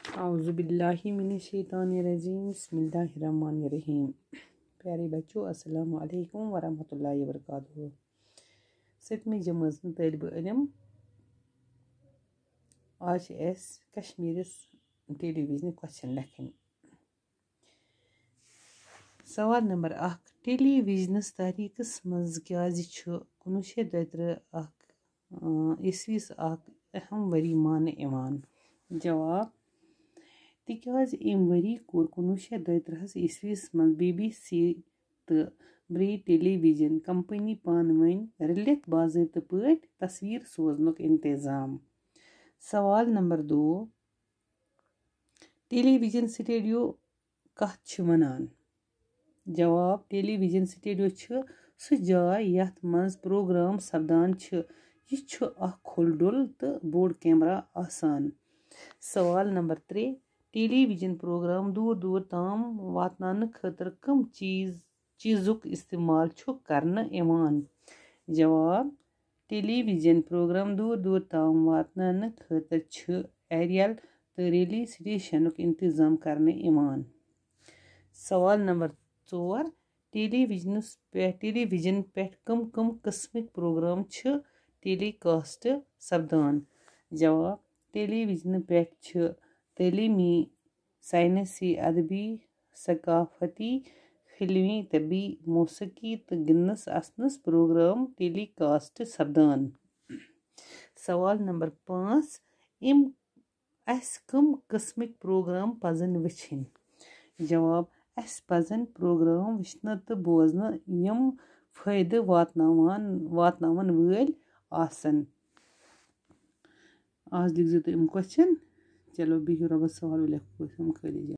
औज़ुबिल्लाहि मिनश्शैतानिर्रजीम बिस्मिल्लाहिर्रहमानिर्रहीम। प्यारे बच्चों, अस्सलाम वालेकुम वरहमतुल्लाहि वबरकातुहू। 7वीं जमात तालिब इल्म। आज कश्मीरस टेलीविजन क्वेश्चन लिखन। सवाल नंबर 1। टेलीविजनस तारीखस मज क्याज 1931 ईस्वीस अहम वरी मान इवान। जवाब तिक्याज अमि वरी कोर 1932 ईस्वीस मज BBC तो ब्रे टेलीविजन कंपनी पान वन रलित बाज़ाब्त पट तस्वीर सोजनुक इंतजाम। सवाल नंबर 2। टेलीविजन स्टूडियो कथ वनान। जवाब टेलीविजन स्टूडियो सह जाय यथ मज प्रोग्राम सपदान यह खुलडुल तो बोड़ कैमरा आसान। सवाल नंबर 3। टेलीविजन प्रोग्राम दूर दूर ताम वातनान खतर कम चीजुक इस्तेमाल करन इवान। जवाब टेलीविजन प्रोग्राम दूर दूर ताम वातनान खतर एरियल तो रेली स्टेशनुक इंतजाम करन इवान। सवाल नंबर 4। टेलीविजन पे कम किस्मिक प्रोग्राम टेलीकास्ट सपदान। जवाब टेलीविजन पे तलीमी, साइंसी, अदबी, सकाफती, फिल्मी, तबी, मौसीकी तो गिनस असनस प्रोग्राम टेलीकास्ट सपदान। सवाल नंबर 5। अस कम किस्मिक प्रोग्राम पजन वुछन। जवाब अस पजन प्रोग्राम वुचन तो बोजन यम फायद वातनावन वल आसन। आज लिखो तुम क्वेश्चन। चलो बिहु रबस हवाले।